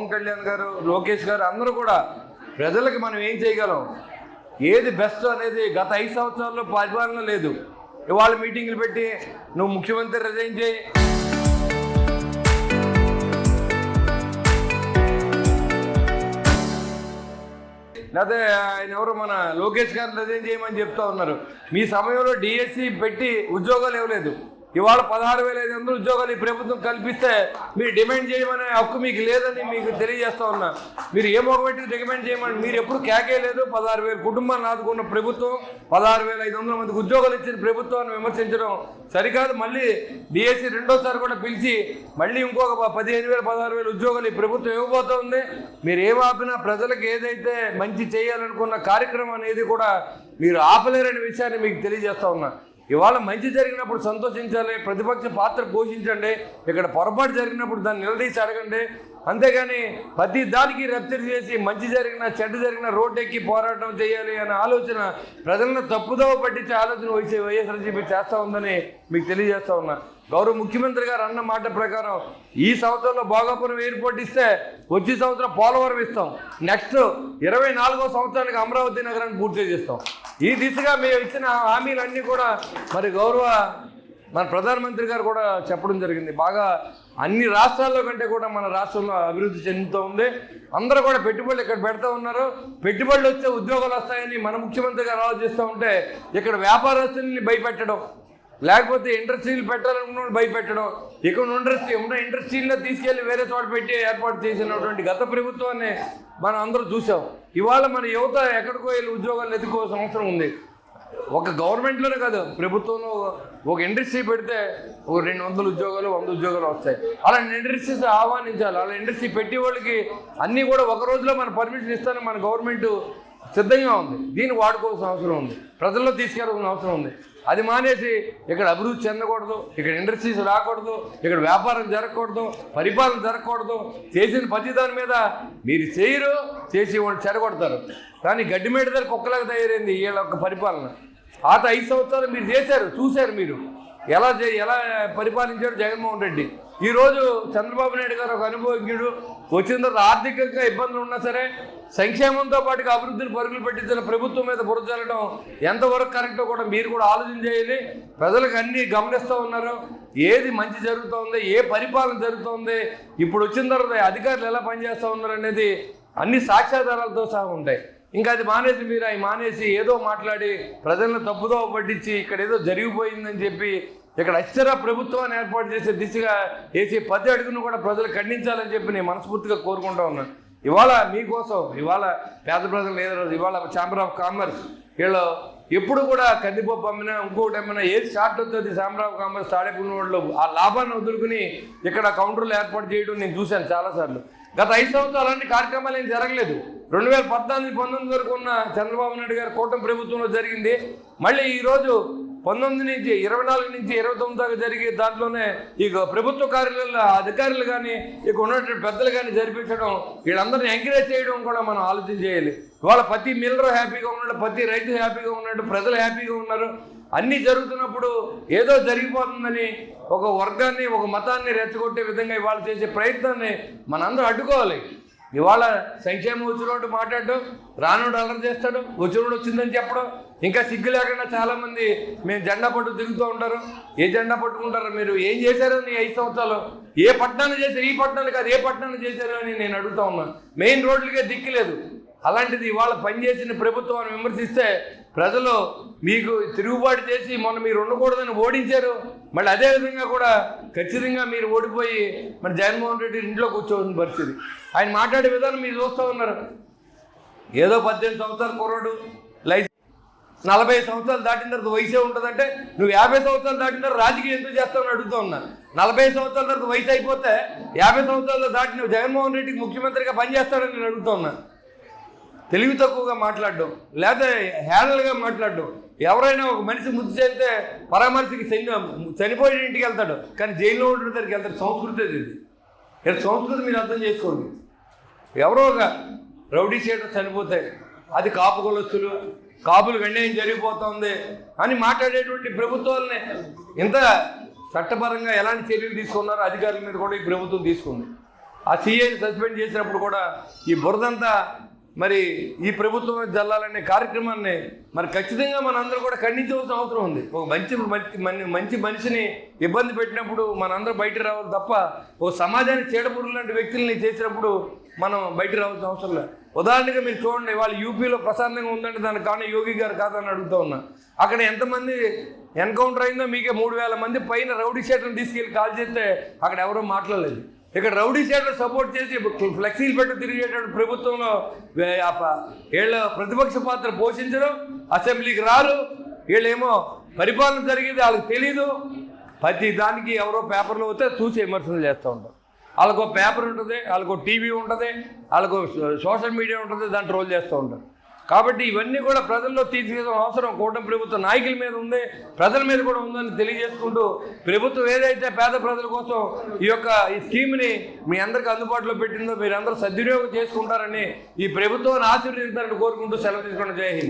పవన్ కళ్యాణ్ గారు, లోకేష్ గారు అందరూ కూడా ప్రజలకు మనం ఏం చేయగలం, ఏది బెస్ట్ అనేది గత 5 సంవత్సరాల్లో పరిపాలన లేదు. ఇవాళ మీటింగ్లు పెట్టి నువ్వు ముఖ్యమంత్రి రిజైన్ చేయి, లేకపోతే ఆయన ఎవరు మన లోకేష్ గారిని రిజైన్ చేయమని చెప్తా ఉన్నారు. మీ సమయంలో డిఎస్సి పెట్టి ఉద్యోగాలు ఇవ్వలేదు. ఇవాళ 16,500 ఉద్యోగాలు ఈ ప్రభుత్వం కల్పిస్తే మీరు డిమాండ్ చేయమనే హక్కు మీకు లేదని మీకు తెలియజేస్తా ఉన్నా. మీరు ఏ మొగబెట్టి డిమాండ్ చేయమని మీరు ఎప్పుడు కేకేయలేదు. 16,000 కుటుంబాలను ఆదుకున్న ప్రభుత్వం, 16,500 మందికి ఉద్యోగాలు ఇచ్చిన ప్రభుత్వాన్ని విమర్శించడం సరికాదు. మళ్ళీ డిఎస్సి రెండోసారి కూడా పిలిచి మళ్ళీ ఇంకొక 15,000 16,000 ఉద్యోగాలు ఈ ప్రభుత్వం ఇవ్వబోతోంది. మీరు ఏం ఆపినా ప్రజలకు ఏదైతే మంచి చేయాలనుకున్న కార్యక్రమం అనేది కూడా మీరు ఆపలేరనే విషయాన్ని మీకు తెలియజేస్తా ఉన్నా. ఇవాళ మంచి జరిగినప్పుడు సంతోషించాలి, ప్రతిపక్ష పాత్ర పోషించండి. ఇక్కడ పొరపాటు జరిగినప్పుడు దాన్ని నిలదీసి అడగండి. అంతేగాని ప్రతి దానికి రప్చర్ చేసి మంచి జరిగినా చెడ్డ జరిగినా రోడ్డెక్కి పోరాటం చేయాలి అనే ఆలోచన ప్రజలను తప్పుదోవ పట్టించే ఆలోచన వైఎస్ఆర్సీపీ చేస్తూ ఉందని మీకు తెలియజేస్తూ ఉన్నా. గౌరవ ముఖ్యమంత్రి గారు అన్న మాట ప్రకారం ఈ సంవత్సరంలో భోగాపురం ఎయిర్పోర్ట్ ఇస్తే వచ్చే సంవత్సరం పోలవరం ఇస్తాం. నెక్స్ట్ 24వ సంవత్సరానికి అమరావతి నగరాన్ని పూర్తి చేస్తాం. ఈ దిశగా మేము ఇచ్చిన హామీలన్నీ కూడా మరి గౌరవ మన ప్రధానమంత్రి గారు కూడా చెప్పడం జరిగింది. బాగా అన్ని రాష్ట్రాల్లో కంటే కూడా మన రాష్ట్రంలో అభివృద్ధి చెందుతూ ఉంది. అందరూ కూడా పెట్టుబడులు ఇక్కడ పెడతా ఉన్నారు. పెట్టుబడులు వస్తే ఉద్యోగాలు వస్తాయని మన ముఖ్యమంత్రి గారు ఆలోచిస్తూ ఉంటే ఇక్కడ వ్యాపారస్తుల్ని భయపెట్టడం, లేకపోతే ఇండస్ట్రీలు పెట్టాలనుకున్న భయపెట్టడం, ఇక్కడ ఉన్న ఇండస్ట్రీల్లో తీసుకెళ్లి వేరే చోట పెట్టి ఏర్పాటు చేసినటువంటి గత ప్రభుత్వాన్ని మనం అందరూ చూసాం. ఇవాళ మన యువత ఎక్కడికో వెళ్ళి ఉద్యోగాలు ఎదుర్కోవాల్సిన అవసరం ఉంది. ఒక గవర్నమెంట్లోనే కాదు, ప్రభుత్వంలో ఒక ఇండస్ట్రీ పెడితే ఒక 200 ఉద్యోగాలు 100 ఉద్యోగాలు వస్తాయి. అలాంటి ఇండస్ట్రీస్ ఆహ్వానించాలి. అలా ఇండస్ట్రీ పెట్టే వాళ్ళకి అన్నీ కూడా ఒక రోజులో మన పర్మిషన్ ఇస్తానని మన గవర్నమెంట్ సిద్ధంగా ఉంది. దీన్ని వాడుకోవాల్సిన అవసరం ఉంది, ప్రజల్లో తీసుకెళ్ళాల్సిన అవసరం ఉంది. అది మానేసి ఇక్కడ అభివృద్ధి చెందకూడదు, ఇక్కడ ఇండస్ట్రీస్ రాకూడదు, ఇక్కడ వ్యాపారం జరగకూడదు, పరిపాలన జరగకూడదు. చేసిన ప్రతి దాని మీద మీరు చేయరు, చేసి వాళ్ళు చెడగొడతారు. కానీ గడ్డిమేట దగ్గర కుక్కలాగా తయారైంది వీళ్ళ యొక్క పరిపాలన. పాత 5 సంవత్సరాలు మీరు చేశారు, చూశారు మీరు ఎలా పరిపాలించాడు జగన్మోహన్ రెడ్డి. ఈరోజు చంద్రబాబు నాయుడు గారు ఒక అనుభవజ్ఞుడు. వచ్చిన తర్వాత ఆర్థికంగా ఇబ్బందులు ఉన్నా సరే సంక్షేమంతో పాటుగా అభివృద్ధిని పరుగులు పెట్టించిన ప్రభుత్వం మీద బురద చల్లడం ఎంతవరకు కరెక్టో కూడా మీరు కూడా ఆలోచన చేయాలి. ప్రజలకు అన్నీ గమనిస్తూ ఉన్నారు, ఏది మంచి జరుగుతోంది, ఏ పరిపాలన జరుగుతోంది, ఇప్పుడు వచ్చిన తర్వాత అధికారులు ఎలా పనిచేస్తూ ఉన్నారు అనేది అన్ని సాక్ష్యాధారాలతో సహా ఉంటాయి. ఇంకా అది మానేసి మీరు అవి మానేసి ఏదో మాట్లాడి ప్రజలను తప్పుదో పట్టించి ఇక్కడ ఏదో జరిగిపోయిందని చెప్పి ఇక్కడ అక్షర ప్రభుత్వాన్ని ఏర్పాటు చేసే దిశగా వేసే ప్రతి అడుగును కూడా ప్రజలు ఖండించాలని చెప్పి నేను మనస్ఫూర్తిగా కోరుకుంటూ ఉన్నాను. ఇవాళ మీకోసం, ఇవాళ పేద ప్రజలు ఏదో ఇవాళ ఛాంబర్ ఆఫ్ కామర్స్ వీళ్ళు ఎప్పుడు కూడా కందిపప్పు అమ్మినా ఇంకొకటి అమ్మినా ఏది షార్ట్ వస్తుంది ఛాంబర్ ఆఫ్ కామర్స్ తాడేపున్న వాళ్ళు ఆ లాభాన్ని వదులుకుని ఇక్కడ కౌంటర్లు ఏర్పాటు చేయడం నేను చూశాను చాలాసార్లు. గత 5 సంవత్సరాలు అలాంటి కార్యక్రమాలు ఏం జరగలేదు. 2014-19 వరకు ఉన్న చంద్రబాబు నాయుడు గారు కూటమి ప్రభుత్వంలో జరిగింది. మళ్ళీ ఈరోజు 19 నుంచి 24 నుంచి 29 దాకా జరిగే దాంట్లోనే ఇక ప్రభుత్వ కార్యాలయాల అధికారులు కానీ ఇక ఉన్నటువంటి పెద్దలు కానీ జరిపించడం, వీళ్ళందరినీ ఎంకరేజ్ చేయడం కూడా మనం ఆలోచన చేయాలి. ఇవాళ ప్రతి మిల్లర్ హ్యాపీగా ఉన్నాడు, ప్రతి రైతు హ్యాపీగా ఉన్నాడు, ప్రజలు హ్యాపీగా ఉన్నారు. అన్నీ జరుగుతున్నప్పుడు ఏదో జరిగిపోతుందని ఒక వర్గాన్ని ఒక మతాన్ని రెచ్చగొట్టే విధంగా ఇవాళ చేసే ప్రయత్నాన్ని మనందరూ అడ్డుకోవాలి. ఇవాళ సంక్షేమం వచ్చినోడు మాట్లాడడం, రానోడు అల్లరి చేస్తాడు, వచ్చినోడు వచ్చిందని చెప్పడం, ఇంకా సిగ్గు లేకుండా చాలామంది మేము జెండా పట్టు తిరుగుతూ ఉంటారు. ఏ జెండా పట్టుకుంటారు? మీరు ఏం చేశారు నీ 5 సంవత్సరాలు? ఏ పట్టణాన్ని చేశారు? ఈ పట్టణాన్ని కాదు, ఏ పట్టణాన్ని చేశారు అని నేను అడుగుతా ఉన్నాను. మెయిన్ రోడ్లకే దిక్కులేదు. అలాంటిది ఇవాళ పనిచేసిన ప్రభుత్వాన్ని విమర్శిస్తే ప్రజలు మీకు తిరుగుబాటు చేసి మొన్న మీరు ఉండకూడదని ఓడించారు. మళ్ళీ అదేవిధంగా కూడా ఖచ్చితంగా మీరు ఓడిపోయి మరి జగన్మోహన్ రెడ్డి ఇంట్లో కూర్చోవలసిన పరిస్థితి. ఆయన మాట్లాడే విధానం మీరు చూస్తూ ఉన్నారు. ఏదో 18 సంవత్సరాల కుర్రాడు లైసెన్స్ 40 సంవత్సరాలు దాటిన తర్వాత వయసే ఉంటుందంటే నువ్వు 50 సంవత్సరాలు దాటిన తర్వాత రాజకీయం ఎందుకు చేస్తావని అడుగుతూ ఉన్నా. 40 సంవత్సరాల తర్వాత వయసు అయిపోతే 50 సంవత్సరాలు దాటి నువ్వు జగన్మోహన్ రెడ్డికి ముఖ్యమంత్రిగా పనిచేస్తాడని నేను అడుగుతూ ఉన్నా. తెలివి తక్కువగా మాట్లాడడం, లేదా హేళనగా మాట్లాడడం. ఎవరైనా ఒక మనిషి ముద్దు చేస్తే పరామర్శకి చనిపోయిన ఇంటికి వెళ్తాడు, కానీ జైల్లో ఉంటున్న దగ్గరికి వెళ్తాడు. సంస్కృతి ఇది. సంస్కృతి మీరు అర్థం చేసుకోండి. ఎవరో ఒక రౌడీ షీటర్ చనిపోతే అది కాపు కులస్తులు, కాపులకు అన్యాయం జరిగిపోతుంది అని మాట్లాడేటువంటి ప్రభుత్వాలని ఇంత చట్టపరంగా ఎలాంటి చర్యలు తీసుకున్నారో అధికారుల మీద కూడా ఈ ప్రభుత్వం తీసుకుంది. ఆ సీఐని సస్పెండ్ చేసినప్పుడు కూడా ఈ బురదంతా మరి ఈ ప్రభుత్వం జల్లాలనే కార్యక్రమాన్ని మరి ఖచ్చితంగా మనందరూ కూడా ఖండించవలసిన అవసరం ఉంది. ఒక మంచి మనిషిని ఇబ్బంది పెట్టినప్పుడు మనందరూ బయట రావాలి తప్ప ఓ సమాజానికి చీడపురుగు లాంటి వ్యక్తుల్ని చేసినప్పుడు మనం బయట రావాల్సిన అవసరం లేదు. ఉదాహరణగా మీరు చూడండి, వాళ్ళు యూపీలో ప్రశాంతంగా ఉందంటే దానికి కానీ యోగి గారు కాదని అడుగుతూ ఉన్నా. అక్కడ ఎంతమంది ఎన్కౌంటర్ అయిందో మీకే 3000 మంది పైన రౌడీ షీటర్ని తీసుకెళ్ళి కాల్ చేస్తే అక్కడ ఎవరో మాట్లాడలేదు. ఇక్కడ రౌడీ షీటర్ సపోర్ట్ చేసి ఫ్లెక్సీలు పెట్టి తిరిగేటప్పుడు ప్రభుత్వంలో వీళ్ళ ప్రతిపక్ష పాత్ర పోషించరు, అసెంబ్లీకి రారు. వీళ్ళేమో పరిపాలన జరిగేది వాళ్ళకి తెలీదు. ప్రతి దానికి ఎవరో పేపర్లో వస్తే చూసి విమర్శలు చేస్తూ ఉంటారు. వాళ్ళకు పేపర్ ఉంటుంది, వాళ్ళకు టీవీ ఉంటుంది, వాళ్ళకు సోషల్ మీడియా ఉంటుంది, దాన్ని ట్రోల్ చేస్తూ ఉంటారు. కాబట్టి ఇవన్నీ కూడా ప్రజల్లో తీసుకెళ్ళడం అవసరం కూటమి ప్రభుత్వ నాయకుల మీద ఉంది, ప్రజల మీద కూడా ఉందని తెలియజేసుకుంటూ, ప్రభుత్వం ఏదైతే పేద ప్రజల కోసం ఈ స్కీమ్ని మీ అందరికీ అందుబాటులో పెట్టిందో మీరందరూ సద్వినియోగం చేసుకుంటారని, ఈ ప్రభుత్వాన్ని ఆశీర్వదించాలని కోరుకుంటూ సెలవు తీసుకోండి. జై హింద్.